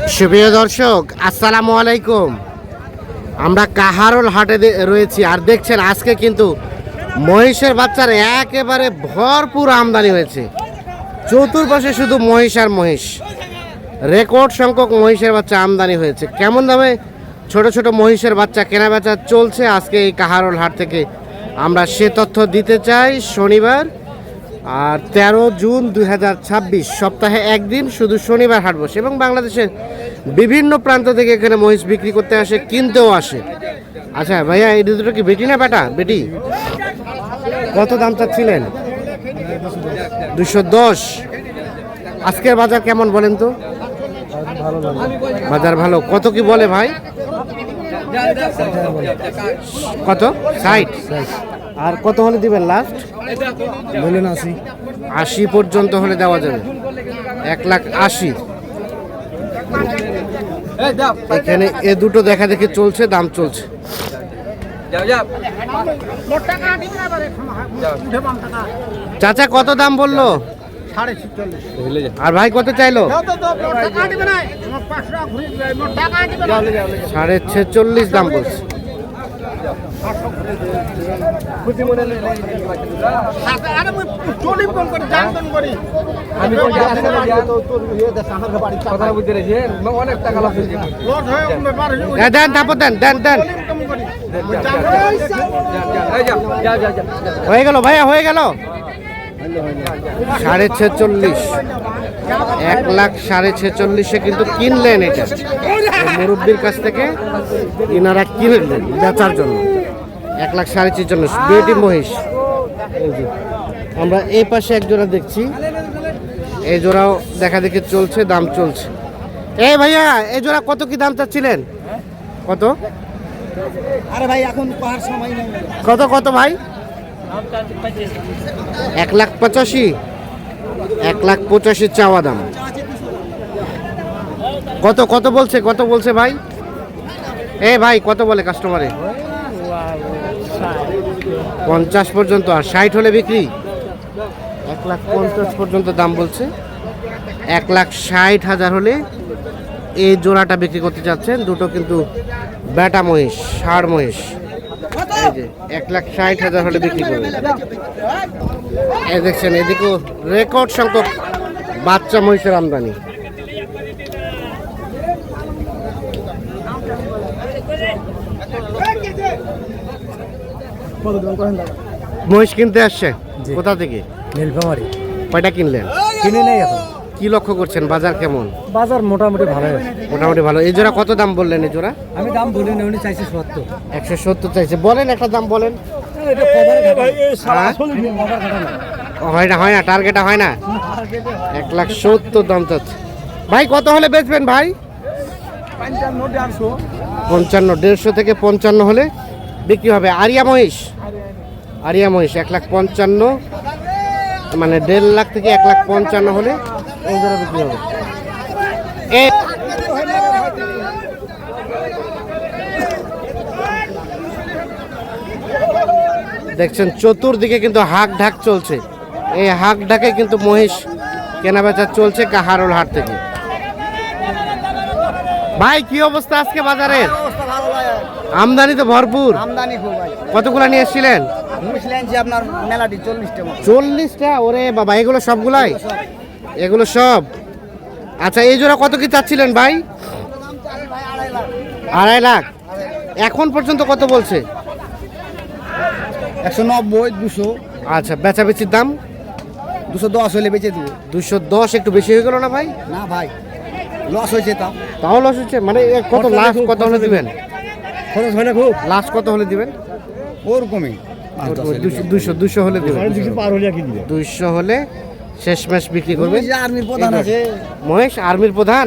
সুপ্রিয় দর্শক, আসসালামু আলাইকুম। আমরা কাহারোল হাটে রয়েছি আর দেখছেন আজকে কিন্তু মহিষের বাচ্চার একেবারে ভরপুর আমদানি হয়েছে। চতুর্পাশে শুধু মহিষ আর মহিষ, রেকর্ড সংখ্যক মহিষের বাচ্চা আমদানি হয়েছে। কেমন দামে ছোট ছোট মহিষের বাচ্চা কেনা বেচা চলছে আজকে এই কাহারোল হাট থেকে আমরা সে তথ্য দিতে চাই। শনিবার আর 13 জুন 2026 সপ্তাহে একদিন শুধু শনিবার হাট বসে এবং বাংলাদেশের বিভিন্ন প্রান্ত থেকে এখানে মহিষ বিক্রি করতে আসে, কিনতেও আসে। আচ্ছা ভাইয়া, এই দুটো কি বেটি না বেটা? বেটি। কত দাম চাচ্ছিলেন? 210। আজকের বাজার কেমন বলেন তো? বাজার ভালো। কত কি বলে ভাই? কত? 60। আর কত হলে দিবেন লাস্ট? বলেন 80। 80 পর্যন্ত হলে দেওয়া যাবে। 1,80,000। এখানে এ দুটো দেখা দেখি চলছে, দাম চলছে। চাচা কত দাম বললো? 46। আর ভাই কত চাইলো? 46.5 দাম বলছে। হয়ে গেল ভাইয়া, হয়ে গেল। 46.5। 1,46,000 কিন্তু কিনলেন এটা মুরব্বীর কাছ থেকে। ইনারা কিনলেন বেচার জন্য 1,46,000 বেটি মহিষ। আমরা এই পাশে এক জোড়া দেখছি, এই জোড়াও দেখা দেখি চলছে, দাম চলছে। এই ভাইয়া, এই জোড়া কত কি দাম চাচ্ছিলেন? কত? আরে ভাই এখন পাহাড় সময় নেই। কত কত ভাই? 1,85,000। 1,85,000 চাওয়া দাম। কত কত বলছে? কত বলছে ভাই? এ ভাই কত বলে কাস্টমারে? 50 পর্যন্ত। আর 60 হলে বিক্রি? 1,50,000 পর্যন্ত দাম বলছে। 1,60,000 হলে এই জোড়াটা বিক্রি করতে চাচ্ছেন। দুটো কিন্তু বেটা মহিষ, ষাঁড় মহিষ। এই যে 1,60,000 হলে বিক্রি করবে। এই দেখছেন, এদিকেও রেকর্ড সংখ্যক বাচ্চা মহিষের আমদানি। মহিষ কিনতে আসছে কোথা থেকে? নীলফামারী। কয়টা কিনলেন? কিনে নেই এখন। কি লক্ষ্য করছেন? বাজার কেমন? বাজার মোটামুটি ভালো আছে। মোটামুটি ভালো। এই জোড়া কত দাম বললেন? এই জোড়া আমি দাম বলি না, উনি চাইছে 70। 170 চাইছে। বলেন একটা দাম বলেন। এটা কভারে ভাই হ্যাঁ? কভার কাটা না। হয় না, টার্গেটটা হয় না। 1,70,000 দাম চাচ্ছে। ভাই কত হলে বেচবেন ভাই? 55 150 থেকে 55 হলে বিক্রি হবে। আরিয়া মহিষ, আরিয়া মহিষ 1,55,000, মানে 1.5 লাখ থেকে 1,55,000 হলে এই জোড়া বিক্রি হবে। দেখছেন চতুর্দিকে কিন্তু হাক ঢাক চলছে। এই হাক ঢাকে কিন্তু মহিষ কেনা বেচা চলছে কাহারোল হাট থেকে। ভাই কি অবস্থা আজকে বাজারের? আমদানি তো ভরপুর। আমদানি খুব ভাই। কতগুলা নিয়ে এসেছিলেন? মুসলিম যে আপনার মেলাটি 40টা মতো। 40টা? ওরে বাবা, এগুলো সবগুলাই? এগুলো সব? আচ্ছা, এই জোড়া কত কি চাচ্ছিলেন ভাই? 2.5 লাখ। এখন পর্যন্ত কত বলছে? 190, 200। আচ্ছা, বেচাবেচির দাম? 210 হলে বেচে দিব। 210 একটু বেশি হয়ে গেল না ভাই? না ভাই, লস হয়েছে। তাও লস হচ্ছে? মানে কত লাস্ট কত হলে দিবেন? খরচ হয় না খুব। লাস্ট কত হলে দিবেন? ওরকমই 200 হলে দিবেন। 200 পার হলে কি দিবে? 200 হলে শেষ ম্যাচ বিক্রি করবে। আর্মির প্রধান আছে। মহেশ আর্মির প্রধান?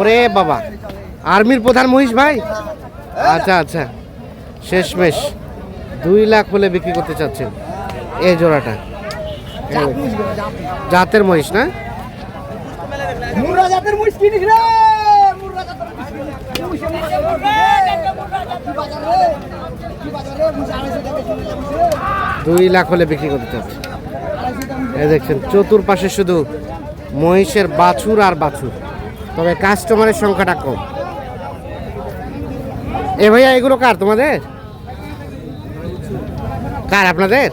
ওরে বাবা, আর্মির প্রধান মহিষ ভাই? আচ্ছা আচ্ছা, শেষ ম্যাচ 2 লাখ হলে বিক্রি করতে চাচ্ছেন এই জোড়াটা। জাতের মহিষ না? মুরা জাতের মহিষ কিনিস রে। 2 লাখ হলে বিক্রি করতে চাচ্ছে। এই দেখছেন চতুর্পাশে শুধু মহিষের বাছুর আর বাছুর। তবে কাস্টমারের সংখ্যাটা কম। এ ভাইয়া এগুলো কার, তোমাদের? কার, আপনাদের?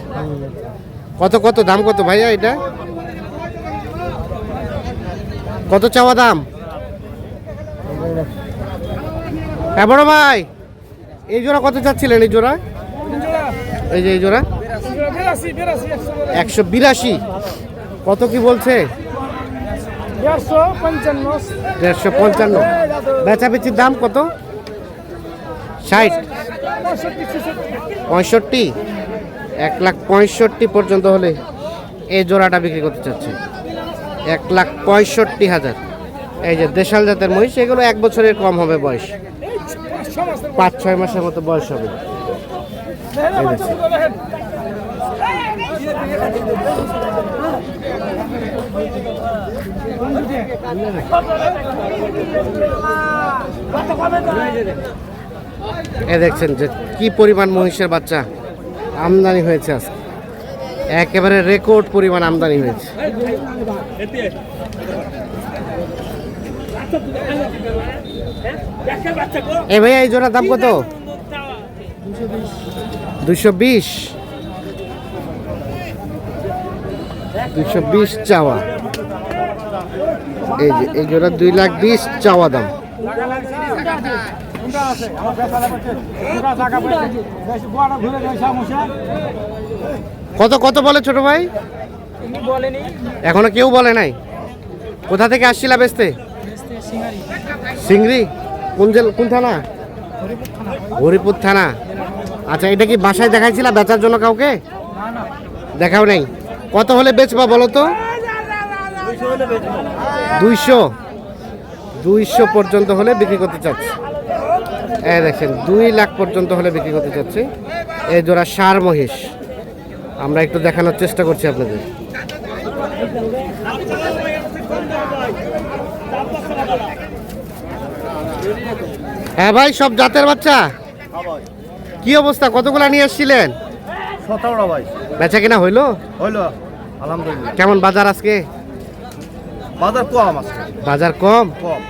কত কত দাম কত ভাইয়া এটা? কত চাওয়া দাম? হ্যাঁ বড় ভাই, এই জোড়া কত চাচ্ছিলেন? এই জোড়া, এই যে এই জোড়া 182। কত কি বলছে? 155। বেচাবেচির দাম কত? 60, 65। 1,65,000 পর্যন্ত হলে এই জোড়াটা বিক্রি করতে চাচ্ছে। 1,65,000। এই যে দেশাল জাতের মহিষ, এগুলো 1 বছরের কম হবে বয়স, 5-6 মাসের মতো বয়স হবে। এই দেখছেন। এ দেখছেন যে কি পরিমাণ মহিষের বাচ্চা আমদানি হয়েছে আজকে, একেবারে রেকর্ড পরিমাণ আমদানি হয়েছে। এ ভাইয়া এই জোড়ার দাম কত? 220। 220 চাওয়া। এই যে এই জোড়া 2,20,000 চাওয়া দাম। কত কত বলে ছোট ভাই? এখনো কেউ বলে নাই। কোথা থেকে আসছিলা বেচতে? সিংড়ি। কোন থানা? হরিপুর থানা। আচ্ছা, এটা কি বাসায় দেখাইছিলা বেচার জন্য কাউকে? দেখাও নাই। কত হলে বেচবা বলো তো? 200 পর্যন্ত হলে বিক্রি করতে চাচ্ছে। এই দেখেন 2 লাখ পর্যন্ত হলে বিক্রি করতে চাচ্ছে এই জোড়া ষাঁড় মহিষ। আমরা একটু দেখানোর চেষ্টা করছি আপনাদের। হ্যাঁ ভাই, সব জাতের বাচ্চা? কি অবস্থা, কতগুলা নিয়ে আসছিলেন? 17টা ভাই। বেচা কিনা হইলো? হইলো আলহামদুলিল্লাহ। কেমন বাজার আজকে? বাজার কম আছে। বাজার কম? কম।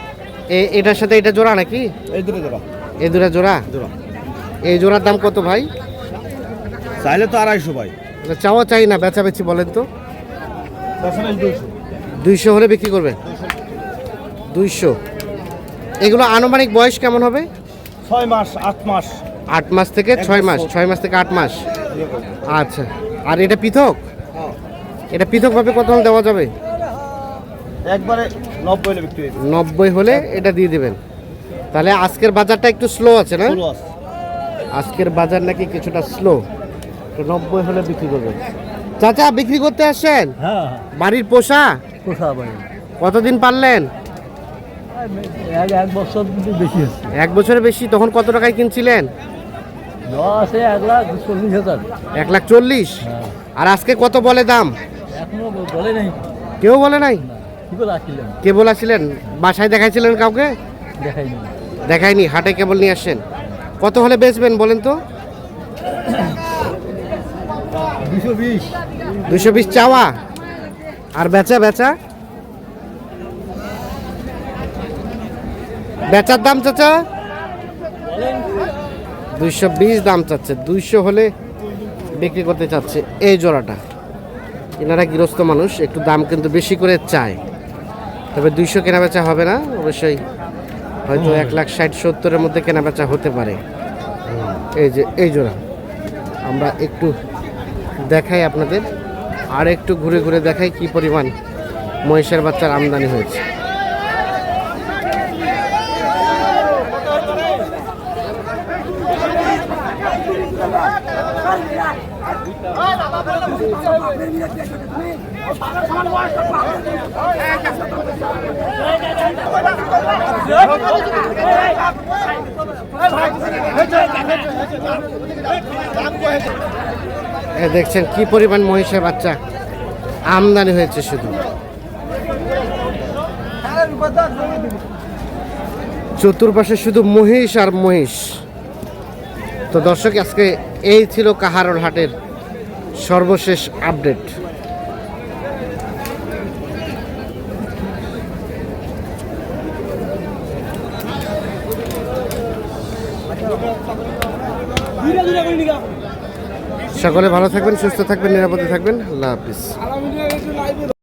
এটার সাথে এটা জোড়া নাকি? এই দুটো জোড়া। এই দুটা জোড়া? জোড়া। এই জোড়ার দাম কত ভাই? চাইলে তো 250 ভাই। চাওয়া চাই না, বেচা বেচি বলেন তো? 200 হলে বিক্রি করবেন? 200। এগুলো আনুমানিক বয়স কেমন হবে? 6 মাস 8 মাস। 8 মাস থেকে 6 মাস, 6 মাস থেকে 8 মাস। আচ্ছা, আর এটা পৃথক? এটা পৃথকভাবে কত হলে দেওয়া যাবে? একবারে 90 হলে বিক্রি হবে। 90 হলে এটা দিয়ে দিবেন। তাহলে আজকের বাজারটা একটু স্লো আছে না? আজকের বাজার নাকি কিছুটা স্লো। তো 90 হলে বিক্রি করবেন। চাচা, বিক্রি করতে আসছেন? হ্যাঁ, বাড়ির পোষা? পোষা ভাই। কতদিন পারলেন? এক বছর বেশি আছে। 1 বছরের বেশি। তখন কত টাকায় কিনছিলেন? 1,40,000। 1,40,000। আর আজকে কত বলে দাম? এখনো বলে নাই। কেউ বলে নাই? কেবল আসছিলাম। কেবল আসছিলেন? বাসায় দেখাইছিলেন কাউকে? দেখাইনি। দেখাইনি, হাটে কেবল নিয়ে আসছেন। কত হলে বেচবেন বলেন তো? 220। 220 চাওয়া। আর বেচা বেচার দাম চাচা? 220 দাম চাচ্ছে। 200 হলে বিক্রি করতে চাচ্ছে এই জোড়াটা। এনারা গৃহস্থ মানুষ, একটু দাম কিন্তু বেশি করে চায়। তবে 200 কেনা বেচা হবে না অবশ্যই, হয়তো 1,60,70-এর মধ্যে কেনা বেচা হতে পারে। এই যে এই জোড়া আমরা একটু দেখাই আপনাদের, আর একটু ঘুরে ঘুরে দেখাই কি পরিমাণ মহিষের বাচ্চার আমদানি হয়েছে। দেখছেন কি পরিমাণ মহিষের বাচ্চা আমদানি হয়েছে। শুধু চতুর্পাশে শুধু মহিষ আর মহিষ। তো দর্শক, আজকে এই ছিল কাহারোল হাটের সর্বশেষ আপডেট। সকলে ভালো থাকবেন, সুস্থ থাকবেন, নিরাপদে থাকবেন। আল্লাহ হাফিজ।